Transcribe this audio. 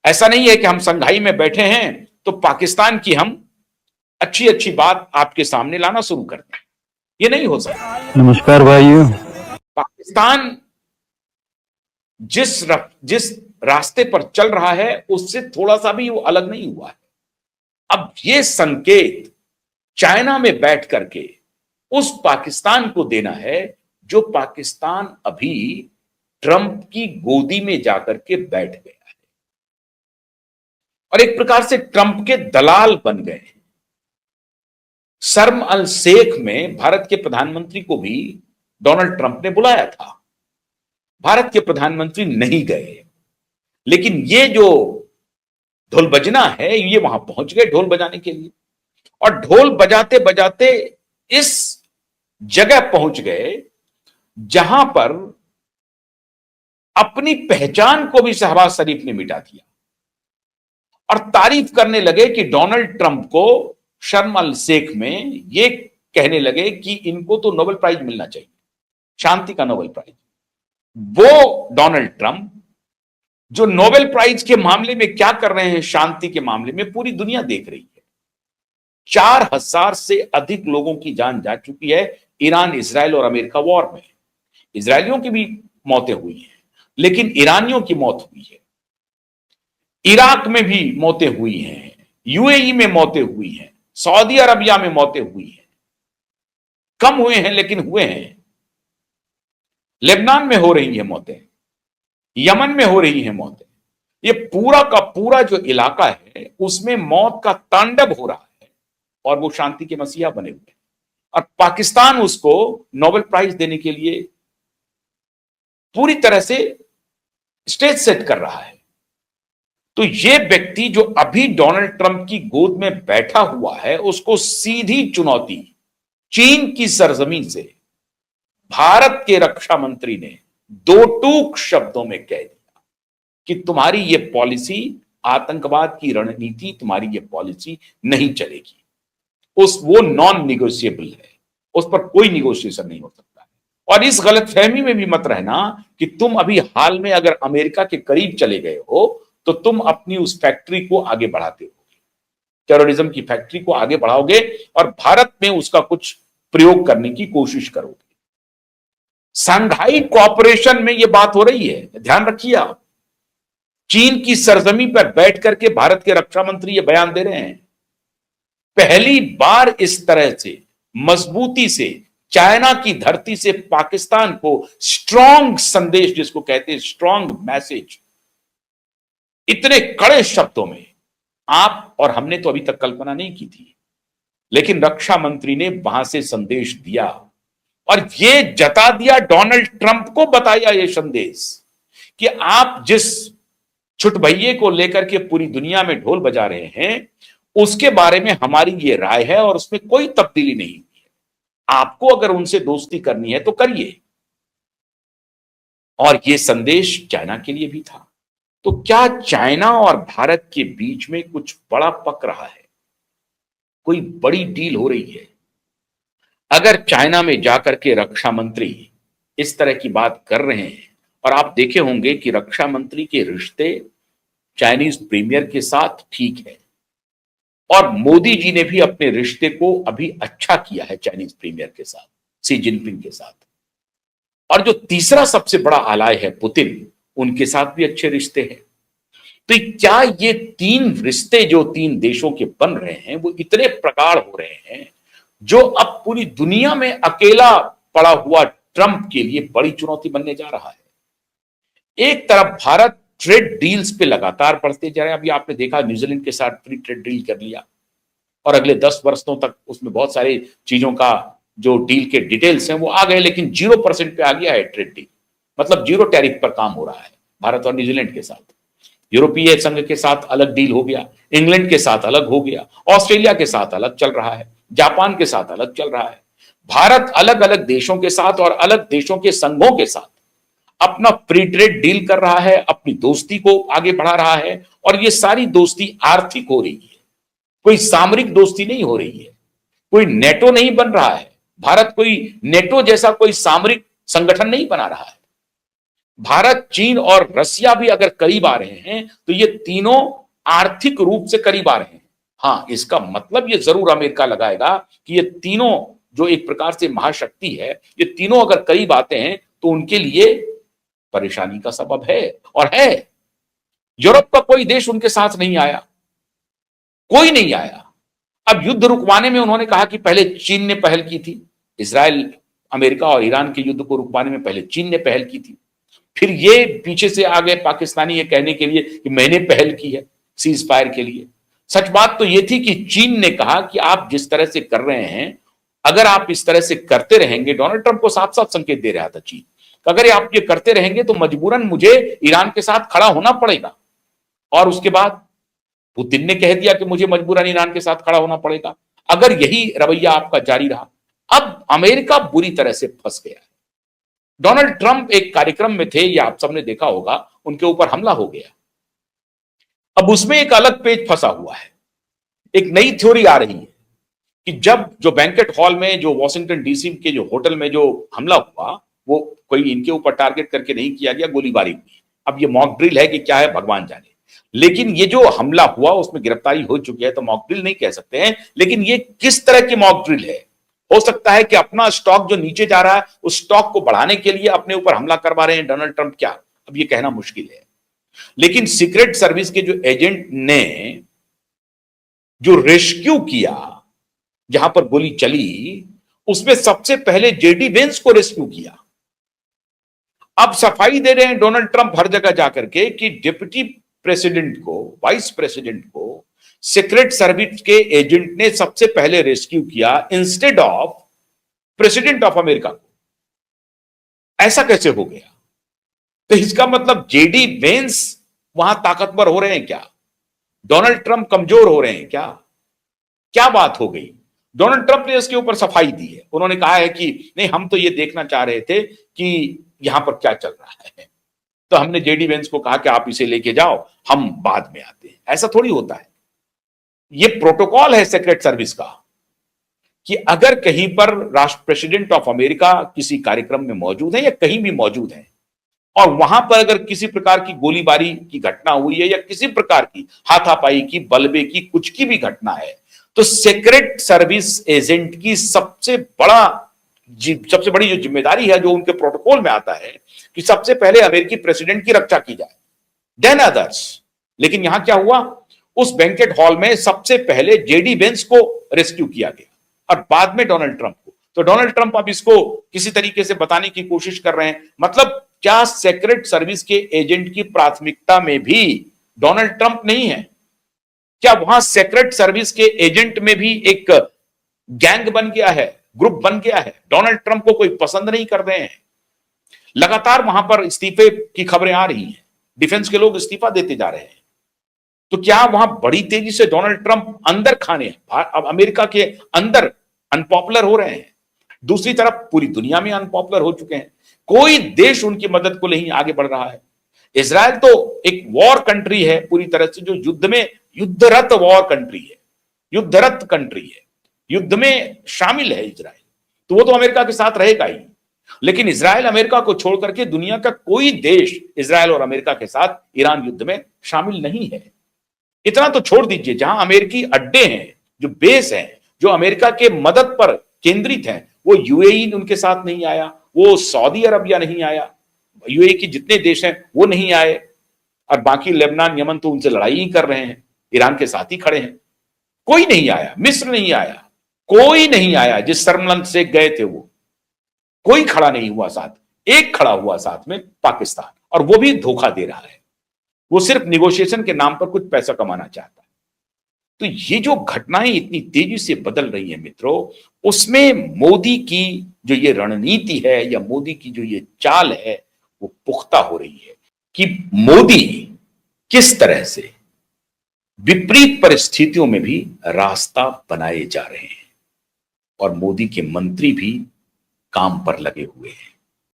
ऐसा नहीं है कि हम संघाई में बैठे हैं तो पाकिस्तान की हम अच्छी अच्छी बात आपके सामने लाना शुरू कर दें। ये नहीं हो सकता। नमस्कार भाइयों। पाकिस्तान जिस रास्ते पर चल रहा है उससे थोड़ा सा भी वो अलग नहीं हुआ है। अब ये संकेत चाइना में बैठ करके उस पाकिस्तान को देना है जो पाकिस्तान अभी ट्रंप की गोदी में जाकर के बैठ गया है और एक प्रकार से ट्रंप के दलाल बन गए हैं। शर्म अल शेख में भारत के प्रधानमंत्री को भी डोनाल्ड ट्रंप ने बुलाया था। भारत के प्रधानमंत्री नहीं गए, लेकिन ये जो ढोल बजना है ये वहां पहुंच गए ढोल बजाने के लिए, और ढोल बजाते बजाते इस जगह पहुंच गए जहां पर अपनी पहचान को भी शहबाज शरीफ ने मिटा दिया और तारीफ करने लगे कि डोनाल्ड ट्रंप को शर्म अल शेख में ये कहने लगे कि इनको तो नोबेल प्राइज मिलना चाहिए, शांति का नोबेल प्राइज। वो डोनाल्ड ट्रंप जो नोबेल प्राइज के मामले में क्या कर रहे हैं, शांति के मामले में पूरी दुनिया देख रही है। 4000 से अधिक लोगों की जान जा चुकी है ईरान, इजराइल और अमेरिका वॉर में। इजरायलियों की भी मौतें हुई हैं, लेकिन ईरानियों की मौत हुई है। इराक में भी मौतें हुई हैं, यूएई में मौतें हुई हैं, सऊदी अरबिया में मौतें हुई हैं। कम हुए हैं लेकिन हुए हैं। लेबनान में हो रही है मौतें, यमन में हो रही है मौतें। ये पूरा का पूरा जो इलाका है उसमें मौत का तांडव हो रहा है और वो शांति के मसीहा बने हुए हैं। और पाकिस्तान उसको नोबेल प्राइज देने के लिए पूरी तरह से स्टेज सेट कर रहा है। तो ये व्यक्ति जो अभी डोनाल्ड ट्रंप की गोद में बैठा हुआ है उसको सीधी चुनौती चीन की सरजमीन से भारत के रक्षा मंत्री ने दो टूक शब्दों में कह दिया कि तुम्हारी ये पॉलिसी, आतंकवाद की रणनीति, तुम्हारी ये पॉलिसी नहीं चलेगी। वो नॉन निगोशिएबल है, उस पर कोई निगोशिएशन नहीं हो सकता है। और इस गलतफहमी में भी मत रहना कि तुम अभी हाल में अगर अमेरिका के करीब चले गए हो तो तुम अपनी उस फैक्ट्री को आगे बढ़ाते हो, टेररिज्म की फैक्ट्री को आगे बढ़ाओगे और भारत में उसका कुछ प्रयोग करने की कोशिश करोगे। शंघाई कोऑपरेशन में यह बात हो रही है, ध्यान रखिए आप। चीन की सरजमी पर बैठ करके भारत के रक्षा मंत्री यह बयान दे रहे हैं। पहली बार इस तरह से मजबूती से चाइना की धरती से पाकिस्तान को स्ट्रांग संदेश, जिसको कहते हैं स्ट्रांग मैसेज, इतने कड़े शब्दों में आप और हमने तो अभी तक कल्पना नहीं की थी, लेकिन रक्षा मंत्री ने वहां से संदेश दिया और ये जता दिया, डोनाल्ड ट्रंप को बताया ये संदेश कि आप जिस छुटभइये को लेकर के पूरी दुनिया में ढोल बजा रहे हैं उसके बारे में हमारी ये राय है और उसमें कोई तब्दीली नहीं हुई है। आपको अगर उनसे दोस्ती करनी है तो करिए। और ये संदेश चाइना के लिए भी था। तो क्या चाइना और भारत के बीच में कुछ बड़ा पक रहा है, कोई बड़ी डील हो रही है? अगर चाइना में जाकर के रक्षा मंत्री इस तरह की बात कर रहे हैं, और आप देखे होंगे कि रक्षा मंत्री के रिश्ते चाइनीज प्रीमियर के साथ ठीक है, और मोदी जी ने भी अपने रिश्ते को अभी अच्छा किया है चाइनीज प्रीमियर के साथ, शी जिनपिंग के साथ। और जो तीसरा सबसे बड़ा आलाय है पुतिन, उनके साथ भी अच्छे रिश्ते हैं। तो क्या ये तीन रिश्ते जो तीन देशों के बन रहे हैं वो इतने प्रगाढ़ हो रहे हैं जो अब पूरी दुनिया में अकेला पड़ा हुआ ट्रंप के लिए बड़ी चुनौती बनने जा रहा है। एक तरफ भारत ट्रेड डील्स पे लगातार बढ़ते जा रहे हैं। अभी आपने देखा न्यूजीलैंड के साथ फ्री ट्रेड डील कर लिया और अगले 10 वर्षों तक उसमें बहुत सारी चीजों का जो डील के डिटेल्स हैं वो आ गए, लेकिन 0% पे आ गया है ट्रेड डील, मतलब 0 टैरिफ पर काम हो रहा है भारत और न्यूजीलैंड के साथ। यूरोपीय संघ के साथ अलग डील हो गया, इंग्लैंड के साथ अलग हो गया, ऑस्ट्रेलिया के साथ अलग चल रहा है, जापान के साथ अलग चल रहा है। भारत अलग अलग देशों के साथ और अलग देशों के संघों के साथ अपना फ्री ट्रेड डील कर रहा है, अपनी दोस्ती को आगे बढ़ा रहा है। और ये सारी दोस्ती आर्थिक हो रही है, कोई सामरिक दोस्ती नहीं हो रही है, कोई नेटो नहीं बन रहा है। भारत कोई नेटो जैसा कोई सामरिक संगठन नहीं बना रहा है। भारत, चीन और रसिया भी अगर करीब आ रहे हैं तो ये तीनों आर्थिक रूप से करीब आ रहे हैं। हाँ, इसका मतलब ये जरूर अमेरिका लगाएगा कि ये तीनों जो एक प्रकार से महाशक्ति है, ये तीनों अगर करीब आते हैं तो उनके लिए परेशानी का सबब है और है। यूरोप का कोई देश उनके साथ नहीं आया, कोई नहीं आया। अब युद्ध रुकवाने में उन्होंने कहा कि पहले चीन ने पहल की थी, इजराइल, अमेरिका और ईरान के युद्ध को रुकवाने में पहले चीन ने पहल की थी। फिर ये पीछे से आ गए पाकिस्तानी ये कहने के लिए कि मैंने पहल की है सीज फायर के लिए। सच बात तो ये थी कि चीन ने कहा कि आप जिस तरह से कर रहे हैं, अगर आप इस तरह से करते रहेंगे, डोनाल्ड ट्रंप को साफ साफ संकेत दे रहा था चीन, अगर आप ये करते रहेंगे तो मजबूरन मुझे ईरान के साथ खड़ा होना पड़ेगा। और उसके बाद पुतिन ने कह दिया कि मुझे मजबूरन ईरान के साथ खड़ा होना पड़ेगा अगर यही रवैया आपका जारी रहा। अब अमेरिका बुरी तरह से फंस गया है। डोनाल्ड ट्रंप एक कार्यक्रम में थे, या आप सबने देखा होगा, उनके ऊपर हमला हो गया। अब उसमें एक अलग पेज फंसा हुआ है। एक नई थ्योरी आ रही है कि जब जो बैंकेट हॉल में, जो वॉशिंगटन डीसी के जो होटल में जो हमला हुआ, वो कोई इनके ऊपर टारगेट करके नहीं किया गया, गोलीबारी हुई। अब ये मॉक ड्रिल है कि क्या है भगवान जाने, लेकिन ये जो हमला हुआ उसमें गिरफ्तारी हो चुकी है, तो मॉक ड्रिल नहीं कह सकते हैं। लेकिन ये किस तरह की मॉक ड्रिल है? हो सकता है कि अपना स्टॉक जो नीचे जा रहा है उस स्टॉक को बढ़ाने के लिए अपने ऊपर हमला करवा रहे हैं डोनाल्ड ट्रंप, क्या? अब ये कहना मुश्किल है। लेकिन सीक्रेट सर्विस के जो एजेंट ने जो रेस्क्यू किया, जहां पर गोली चली, उसमें सबसे पहले जेडी वेंस को रेस्क्यू किया। अब सफाई दे रहे हैं डोनाल्ड ट्रंप हर जगह जाकर के कि डिप्टी प्रेसिडेंट को, वाइस प्रेसिडेंट को सीक्रेट सर्विस के एजेंट ने सबसे पहले रेस्क्यू किया instead of president of America को। ऐसा कैसे हो गया? तो इसका मतलब जेडी वेंस वहां ताकतवर हो रहे हैं क्या? डोनाल्ड ट्रंप कमजोर हो रहे हैं क्या? क्या बात हो गई? डोनाल्ड ट्रंप ने इसके ऊपर सफाई दी है। उन्होंने कहा है कि नहीं, हम तो ये देखना चाह रहे थे कि यहां पर क्या चल रहा है, तो हमने जेडी वेंस को कहा कि आप इसे लेके जाओ, हम बाद में आते हैं। ऐसा थोड़ी होता है। ये प्रोटोकॉल है सीक्रेट सर्विस का कि अगर कहीं पर राष्ट्र प्रेसिडेंट ऑफ अमेरिका किसी कार्यक्रम में मौजूद है या कहीं भी मौजूद है और वहां पर अगर किसी प्रकार की गोलीबारी की घटना हुई है या किसी प्रकार की हाथापाई की, बलबे की, कुछ की भी घटना है, तो सीक्रेट सर्विस एजेंट की सबसे बड़ी जो जिम्मेदारी है, जो उनके प्रोटोकॉल में आता है कि सबसे पहले अमेरिकी प्रेसिडेंट की रक्षा की जाए, देन अदर्स। लेकिन यहां क्या हुआ? उस बैंकेट हॉल में सबसे पहले जेडी वेंस को रेस्क्यू किया गया और बाद में डोनाल्ड ट्रंप को। तो डोनाल्ड ट्रंप अब इसको किसी तरीके से बताने की कोशिश कर रहे हैं। मतलब क्या सीक्रेट सर्विस के एजेंट की प्राथमिकता में भी डोनाल्ड ट्रंप नहीं है? क्या वहां सीक्रेट सर्विस के एजेंट में भी एक गैंग बन गया है, ग्रुप बन गया है? डोनाल्ड ट्रंप को कोई पसंद नहीं कर रहे हैं। लगातार वहां पर इस्तीफे की खबरें आ रही हैं, डिफेंस के लोग इस्तीफा देते जा रहे हैं। तो क्या वहां बड़ी तेजी से डोनाल्ड ट्रंप अंदर खाने, अब अमेरिका के अंदर अनपॉपुलर हो रहे हैं, दूसरी तरफ पूरी दुनिया में अनपॉपुलर हो चुके हैं। कोई देश उनकी मदद को नहीं आगे बढ़ रहा है। इजराइल तो एक वॉर कंट्री है पूरी तरह से, जो युद्ध में, युद्धरत वॉर कंट्री है, युद्धरत कंट्री है, युद्ध में शामिल है इजराइल, तो वो तो अमेरिका के साथ रहेगा ही। लेकिन इजराइल अमेरिका को छोड़ करके दुनिया का कोई देश इजराइल और अमेरिका के साथ ईरान युद्ध में शामिल नहीं है। इतना तो छोड़ दीजिए, जहां अमेरिकी अड्डे हैं, जो बेस हैं, जो अमेरिका के मदद पर केंद्रित हैं, वो यूएई उनके साथ नहीं आया, वो सऊदी अरबिया नहीं आया, यूएई के जितने देश हैं वो नहीं आए, और बाकी लेबनान, यमन तो उनसे लड़ाई ही कर रहे हैं, ईरान के साथ ही खड़े हैं। कोई नहीं आया, मिस्र नहीं आया, कोई नहीं आया। जिस सरमलंग से गए थे वो कोई खड़ा नहीं हुआ साथ। एक खड़ा हुआ साथ में पाकिस्तान, और वो भी धोखा दे रहा है। वो सिर्फ निगोशिएशन के नाम पर कुछ पैसा कमाना चाहता है। तो ये जो घटनाएं इतनी तेजी से बदल रही हैं मित्रों, उसमें मोदी की जो ये रणनीति है या मोदी की जो ये चाल है वो पुख्ता हो रही है कि मोदी किस तरह से विपरीत परिस्थितियों में भी रास्ता बनाए जा रहे हैं, और मोदी के मंत्री भी काम पर लगे हुए हैं।